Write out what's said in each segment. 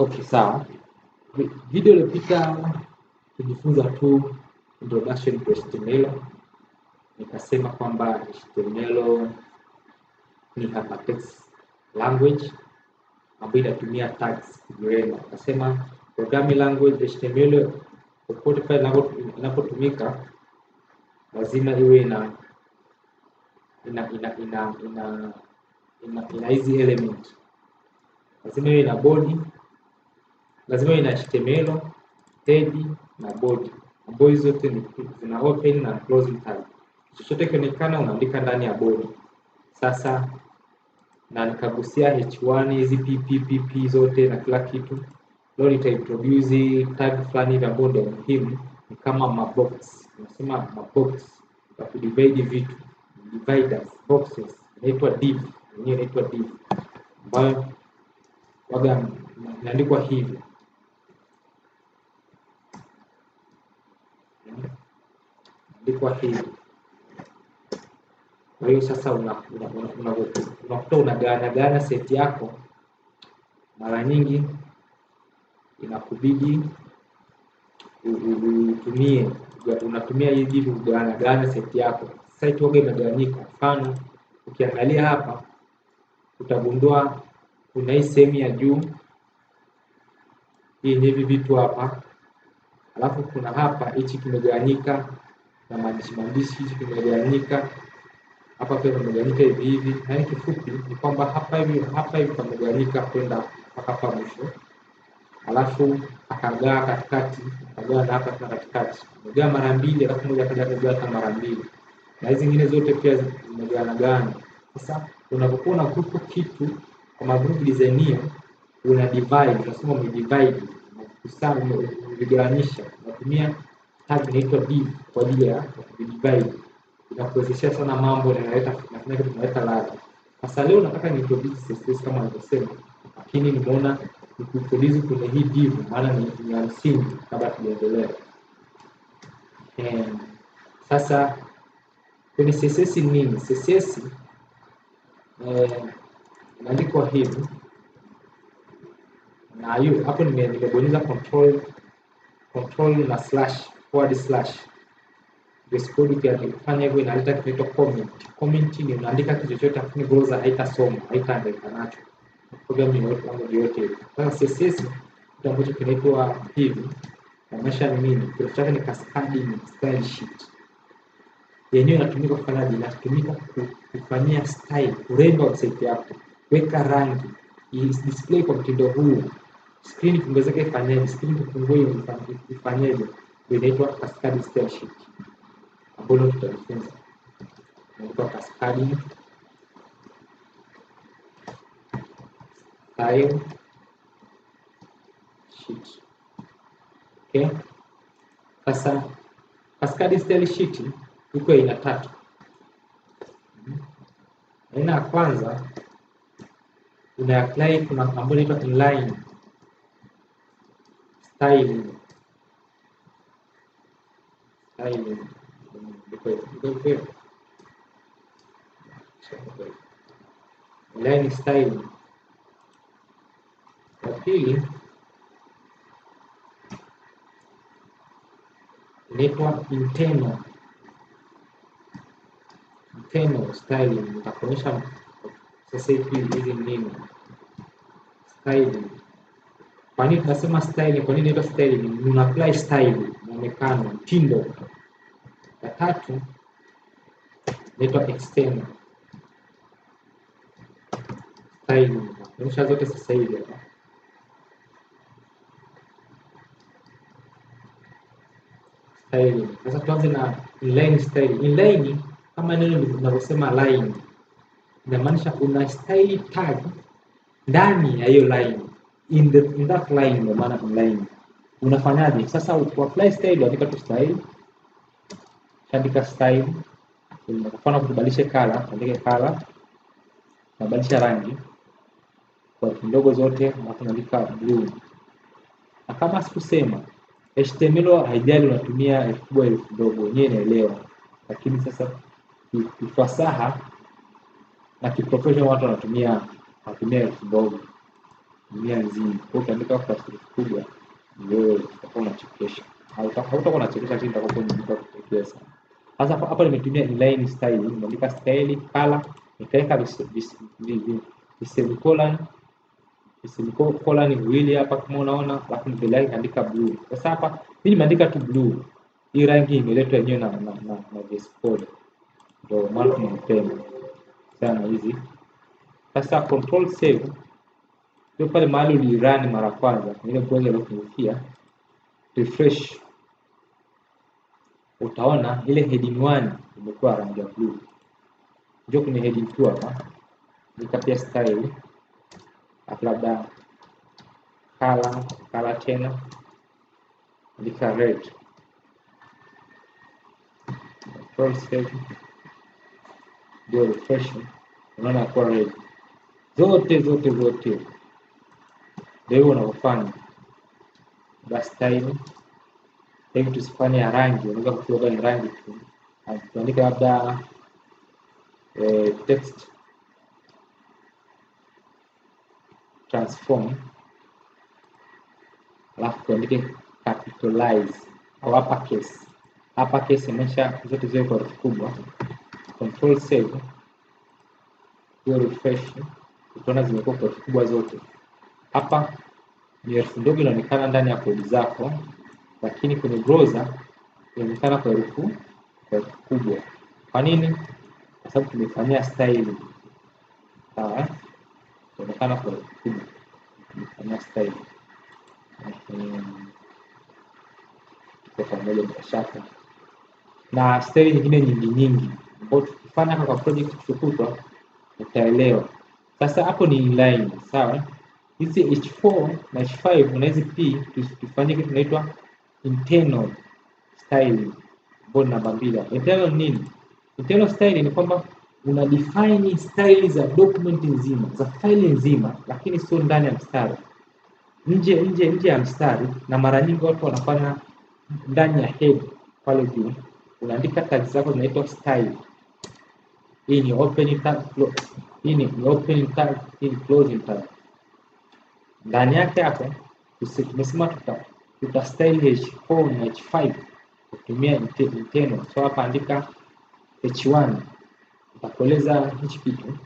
Okay, sawa. Video iliyopita tujifunza tu introduction to HTML. Nikasema kwamba HTML ni hypertext language ambayo inatumia tags kuremba. Nikasema programming language HTML popote pale inapotumika lazima iwe ina hizi element. Lazima iwe ina body, lazima iwe ina HTML, head na body. Ambazo zote zina open na closing tag. Chochote kionekana unaandika ndani ya body. Sasa na nikagusia h1 hizi pp zote na kila kitu. Leo nitaintroduce tag fulani vya body muhimu ni kama mabox. Tunasema mabox ya kudivide vitu, dividers, boxes. Inaitwa div, yenyewe inaitwa div. Ambayo waga inaandikwa hivi. Inaandikwa hivi. Kwa hiyo sasa unakuta unagawanya set yako, mara nyingi inakubidi unatumia hii div kugawanya set yako. Site yoga imegawanyika. Mfano ukiangalia hapa utagundua kuna hii sehemu ya juu hii hivi vitu hapa, alafu kuna hapa hichi kimegawanyika na maandishi hichi kimegawanyika hapa pia kimegawanyika hivi. Yaani kifupi ni kwamba hapa hivi pamegawanyika kwenda mpaka hapa mwisho, alafu akagawa katikati, akagawa na hapa katikati, amegawa mara mbili, alafu moja akaja kugawa mara mbili, na hizi zingine zote pia zimegawana. Sasa unapokuwa na group kitu kama group design hiyo, una divide, tunasema umedivide, umegawanyisha, unatumia tag inaitwa div kwa ajili ya divide. Inakuwezesha sana mambo na inaleta ladha. Sasa leo nataka niintroduce CSS kama nilivyosema, lakini nimeona nikuintroduce kwenye hii div maana ni ya msingi kabla tuendelee. Sasa kwenye CSS nini? CSS inaandikwa hivi. Na hiyo hapo nimebonyeza control na slash forward slash. Discord ukifanya hivyo inaleta kitu kinaitwa comment. Comment ni unaandika kitu chochote lakini browser haitasoma, haitaandika nacho. Programming yote. Sasa CSS kitu ambacho kinaitwa hivi. Namaanisha ni nini? Kitu chake ni cascading style sheet. Yenyewe inatumika kufanya nini? Inatumika kufanyia style, kuremba website yako, weka rangi, display kwa mtindo huu. Screen kuongezeka ifanyaje? Screen kupungue ifanyaje? Inaitwa cascading style sheet. Ambalo tutajifunza. Inaitwa cascading style sheet. Okay? Sasa cascading style sheet iko aina tatu. Aina ya kwanza una apply kuna ambayo inaitwa inline styling. Inline styling. Ya pili inaitwa internal styling. Nitakuonyesha sasa hizi nini styling. Kwa nini tunasema styling? Kwa nini inaitwa styling? Una apply style, muonekano, mtindo. Ya tatu inaitwa external styling. Tunaonyesha zote sasa hivi hapa. Styling. Sasa tuanze na inline styling. Inline kama neno linavyosema line, inamaanisha una style tag ndani ya hiyo line. In that line ndio maana inline. Unafanyaje? Sasa uapply style, andika tu style. Andika style. Kwa mfano kubadilisha color, andike color. Kubadilisha rangi kwa ndogo zote, na tunaandika blue. Na kama sikusema HTML haijali unatumia herufi kubwa herufi ndogo, wenyewe inaelewa. Lakini sasa kifasaha na kiprofessional watu wanatumia herufi ndogo. dunia nzima. Kwa ukiandika kwa kubwa wewe utakuwa unachekesha. Hautakuwa unachekesha tena utakapoandika kutokea sana. Sasa hapa nimetumia inline style, nimeandika style color, nikaweka semicolon viwili hapa kama unaona, alafu mbele yake andika blue. Sasa hapa mimi nimeandika tu blue. Hii rangi imeletwa yenyewe na VS Code. Ndio maana tunapenda sana hizi. Sasa control save. Ndio pale mahali ulirun mara kwanza, ile browser iliyokufikia. Refresh. Utaona ile heading 1 imekuwa rangi ya blue. Ndio kwenye heading 2 hapa. Nikapia style. Labda color tena. Andika red. Control save. Ndio refresh. Unaona kwa red. Zote. Ndio unafanya. Basi style. Hebu tusifanye ya rangi, unaweza kutoka ni rangi tu. Tuandike labda text transform, alafu tuandike capitalize au uppercase. Uppercase imesha zote ziwe kwa herufi kubwa. Control save. Hiyo refresh. Utaona zimekuwa kwa herufi kubwa zote. Hapa ni herufi ndogo inaonekana ndani ya code zako, lakini kwenye browser inaonekana kwa herufi kubwa. Kwa nini? Kwa sababu tumefanyia style. Sawa? Inaonekana kwa herufi kubwa. Tumefanyia style. Kwa pamoja bila shaka. Na style nyingine nyingi. Ambapo tukifanya kwa project tukutwa utaelewa. Sasa hapo ni inline, sawa? Hizi H4 na H5 na hizi P tufanye kitu kinaitwa internal styling. Bodi namba 2. Internal nini? Internal styling ni kwamba una define style za document nzima, za file nzima, lakini sio ndani ya mstari. Nje ya mstari, na mara nyingi watu wanafanya ndani ya head pale juu. Unaandika tags zako zinaitwa style. Hii ni opening tag, hii ni opening tag, hii ni closing tag. Ndani yake hapo tumesema tuta style H4 na H5 kutumia internal. So hapa andika H1, utakueleza hichi kitu.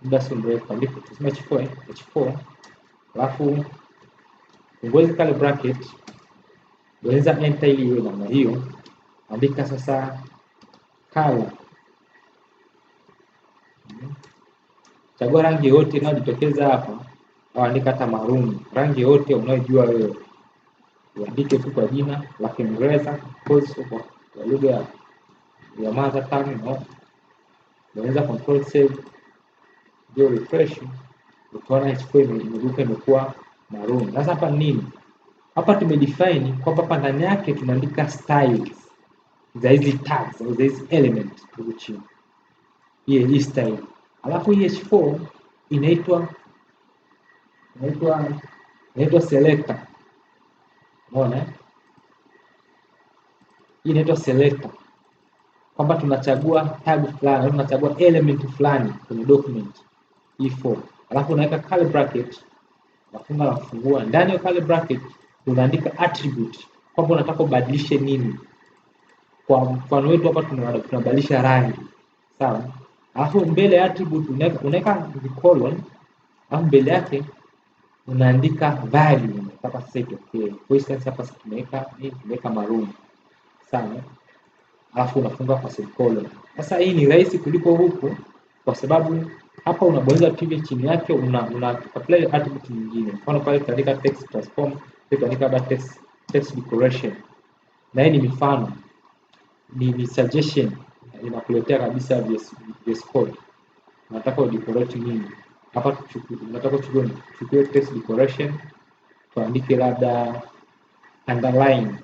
Basi mrefu andika tuseme H4, alafu ongeza kale bracket, bonyeza enter ili iwe namna hiyo. Andika sasa color. Chagua rangi yote inayojitokeza hapa, au andika hata maroon, rangi yote unayojua wewe. Uandike tu kwa jina la Kiingereza, course kwa lugha ya mother tongue, no. Bonyeza control save, ndio refresh. Utaona H4 imekuwa maroon. Sasa hapa nini? Hapa tumedefine kwamba hapa ndani yake tunaandika styles za hizi tags, za hizi elements huko chini. Hii style. Alafu hii H4 inaitwa selector. Unaona? Hii inaitwa selector. Kwamba tunachagua tag fulani, tunachagua element fulani kwenye document E4. Alafu unaweka curly bracket, nafunga na kufungua. Ndani ya curly bracket unaandika attribute, kwamba unataka ubadilishe nini. Kwa mfano wetu hapa tunabadilisha rangi. Sawa? Alafu mbele ya attribute unaweka colon, alafu mbele yake unaandika value kama set. Okay. For instance hapa tumeweka maroon. Sawa? Alafu unafunga kwa semicolon. Sasa hii ni rahisi kuliko huku kwa sababu hapa unabonyeza pivot chini yake una apply attribute nyingine. Mfano pale tuandika text transform, tuandika text decoration. Na hii ni mifano. Ni suggestion inakuletea kabisa VS Code. Unataka udecorate nini? Hapa tunataka tuchukue text decoration, tuandike labda underline.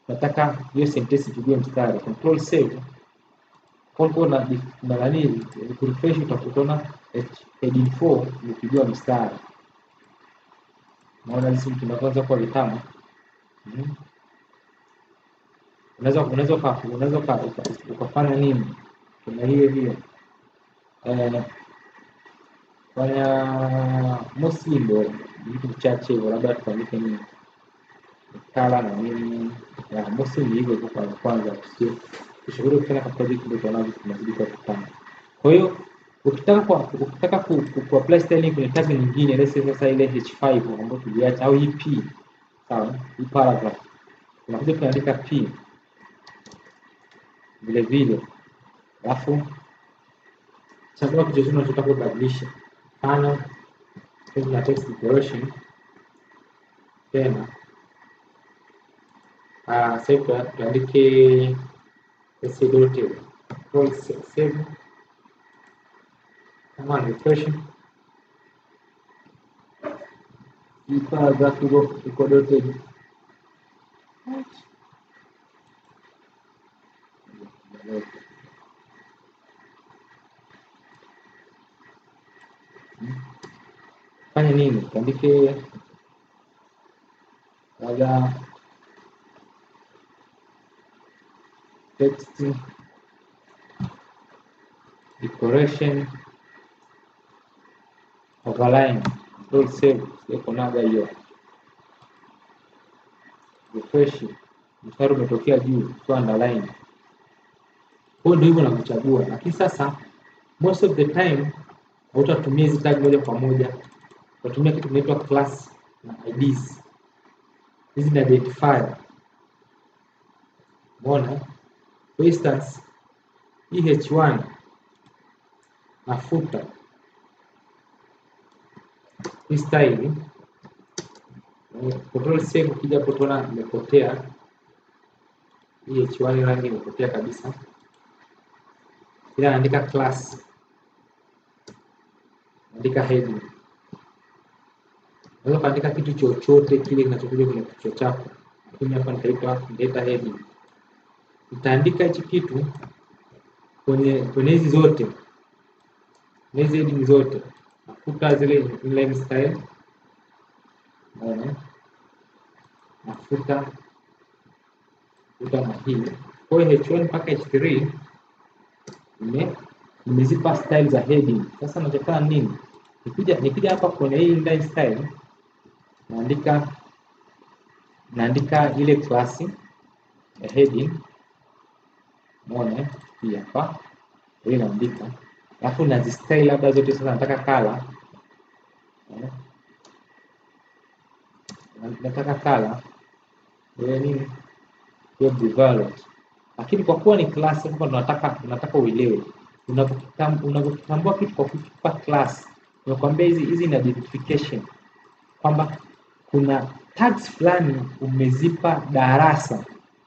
Nataka hiyo sentence ipigwe mstari. Control save. Kwa na nani refresh, utakuona heading 4 imepigwa mstari. Naona hizi tunaanza kwa vitamu. Unaweza ukafanya nini? Kuna hiyo fanya mostly ndio vitu vichache hivyo, labda tuandike nini kala na nini ya mostly ni hivyo kwa kwanza, sio kushauri kufanya kwa project ndio tunaanza tunazidi kwa kufanya. Kwa hiyo ukitaka ku apply styling kwenye tag nyingine, let's say sasa ile h5 ambayo tuliacha au ep, sawa, hii paragraph unakuja kuandika p vile vile, alafu chagua kitu chochote unachotaka kubadilisha. Mfano na text decoration tena sasa tuandike sdote control save kama refresh paragraph iko doted fanya nini, tuandike labda text decoration overline control save iko naga hiyo refresh, mstari umetokea juu kwa underline. Kwa ndio hivyo nakuchagua, lakini sasa most of the time hautatumia hizi tag moja kwa moja, utatumia kitu kinaitwa class na IDs. Hizi ni identifier. Umeona? For instance, hii h1 nafuta hii style, control save, ukija hapo tuona imepotea hii h1, rangi imepotea kabisa. Ila naandika class, naandika heading. Unaweza kuandika kitu chochote kile kinachokuja kwenye kichwa chako, lakini hapa nitaita heading. Nitaandika hichi kitu kwenye hizi zote, hizi heading zote, nafuta zile inline style, nafuta na hii. Kwa hiyo h1 mpaka h3 nimezipa style za heading. Sasa nachofanya nini? Nikija hapa kwenye hii inline style, naandika ile class ya heading. Umeona hii hapa, hii naandika, alafu nazistyle labda zote. Sasa nataka color, ile nini hiyo violet, lakini kwa kuwa ni class hapa tunataka uelewe, unapotambua kitu kwa kukipa class, nakwambia hizi ina identification kwamba kuna tags fulani umezipa darasa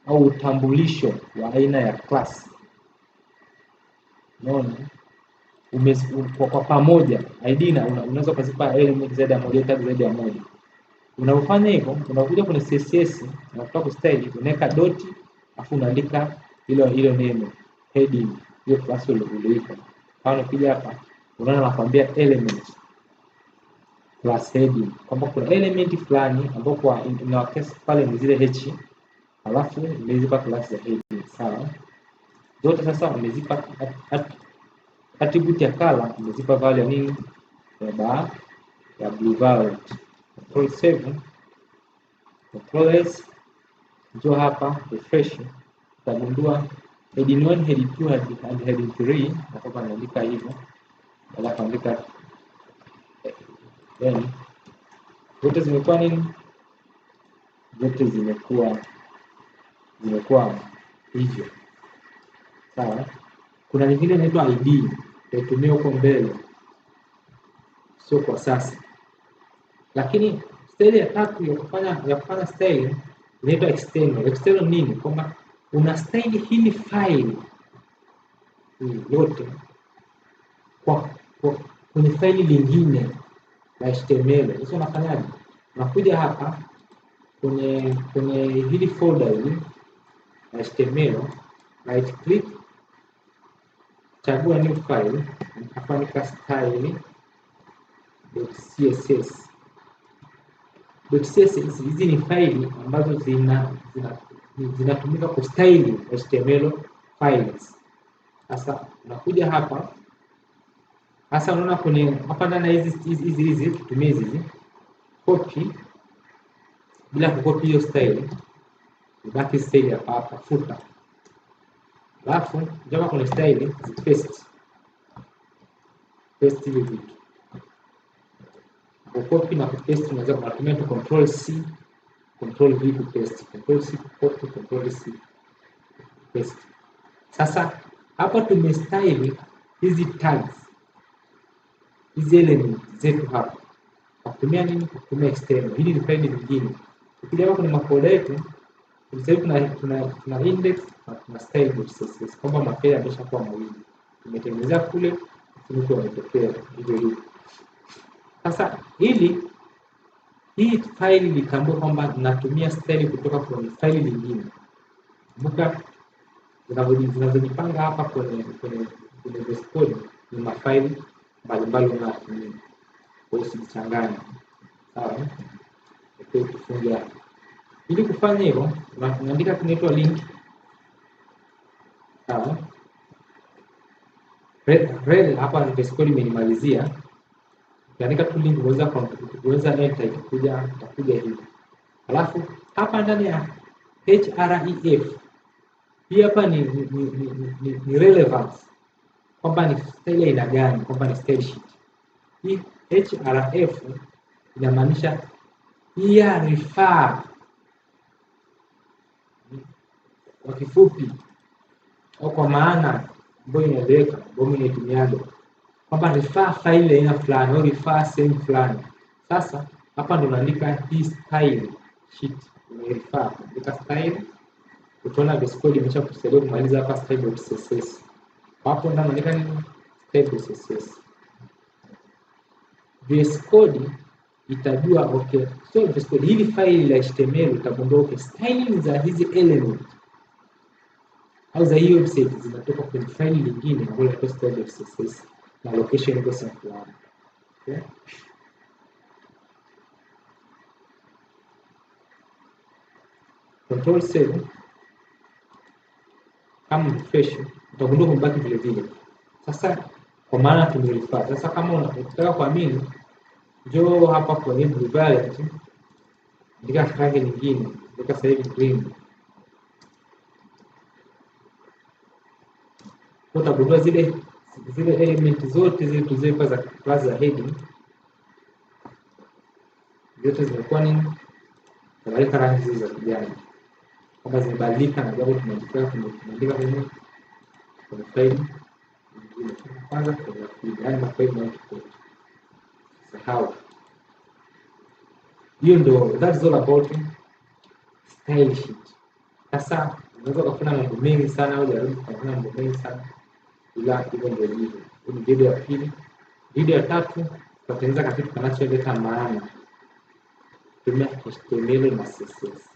au utambulisho wa aina ya class. Unaona, kwa pamoja ID unaweza kuzipa element zaidi ya moja, tag zaidi ya moja. Unapofanya hivyo, unakuja kwenye CSS, unataka kustyle, unaweka dot afu unaandika ile neno heading hiyo class uliyoipa. Kwa ukija hapa unaona nakwambia element class heading, kwamba kuna element fulani ambapo kwa in our case pale ni zile h, alafu nimezipa class za heading. Sawa, zote sasa umezipa attribute ya color, umezipa value ya nini, ya blue violet. Control save, control S, njoo hapa refresh, utagundua heading 1, heading 2 and heading 3, na hapa naandika hivyo, alafu andika then zote zimekuwa nini, zote zimekuwa hivyo. Sawa, kuna nyingine inaitwa ID, tutatumia huko mbele, sio kwa sasa. Lakini style ya tatu ya kufanya style inaitwa external. External nini? Kwamba una style hili file yote kwenye file lingine la HTML. Sasa unafanyaje? Unakuja hapa kwenye hili folder hili la HTML, right click, chagua new file, unaandika style.css. .css hizi ni faili ambazo zinatumika kustyle HTML files. Sasa unakuja hapa Sasa unaona kwenye hapa ndani hizi tutumie hizi copy, bila kukopi hiyo style, ibaki style hapa hapa footer. Alafu jamaa kwenye style paste hivi vitu. Kukopi na kupaste unaweza kutumia tu control C, control V kupaste, control C kukopi, control C paste. Sasa hapa tumestyle hizi tags, hizi element zetu hapa. Kutumia nini? Kutumia external. Hili ni faili nyingine. Ukija hapa kwenye mafolder yetu, tuna index na tuna style.css. Kwamba mafaili yameshakuwa mawili. Tumetengeneza kule, funiko imetokea hivyo hivyo. Sasa hii faili litambue kwamba natumia style kutoka kwenye faili nyingine. Kumbuka zinazojipanga hapa kwenye dashboard ni mafaili mbalimbali unayotumia. Kwa hiyo usichanganye. Sawa? Okay, tufunge hapa. Ili kufanya hivyo, unaandika kinaitwa link. Sawa? Rel hapa ni dashboard imenimalizia. Ukiandika tu link unaweza enter itakuja hivi. Alafu hapa ndani ya href hii hapa ni relevance, kwamba ni style aina gani, kwamba ni style sheet. Hii href inamaanisha here refer, kwa kifupi au kwa maana ambayo inaeleweka, ambayo inaitumiaga kwamba refer file aina fulani au refer sehemu fulani. Sasa hapa ndo unaandika hii style sheet, unarefer katika style. Utaona dashboard imeshakusaidia kumaliza hapa style.css. Hapo ndani unaandika nini? Style.css. VS Code itajua okay, so VS Code hili file la HTML utagundua okay, styling za hizi element au za hiyo website zinatoka kwenye file nyingine ambayo inaitwa style.css na location iko sehemu fulani. Okay? Control save. Kama refresh utagundua kumbaki vile vile. Sasa kwa maana tumerefer. Sasa kama unataka kuamini, njoo hapa kwenye blue variant, andika rangi nyingine, andika sasa hivi green. Utagundua zile element zote zile tuzipa za class za heading zote zimekuwa nini? Zinaleta rangi hizi za kijani. Kama zimebadilika na jambo tumeandika kwenye file nyingine. Kwanza kwa yani file moja. Sahau. Hiyo ndo, that's all about style sheet. Sasa unaweza kufanya mambo mengi sana au jaribu kufanya mambo mengi sana ila hivyo ndio hivyo. Hii ni video ya pili. Video ya tatu tutatengeneza kitu kinacholeta maana. Tumia HTML na CSS.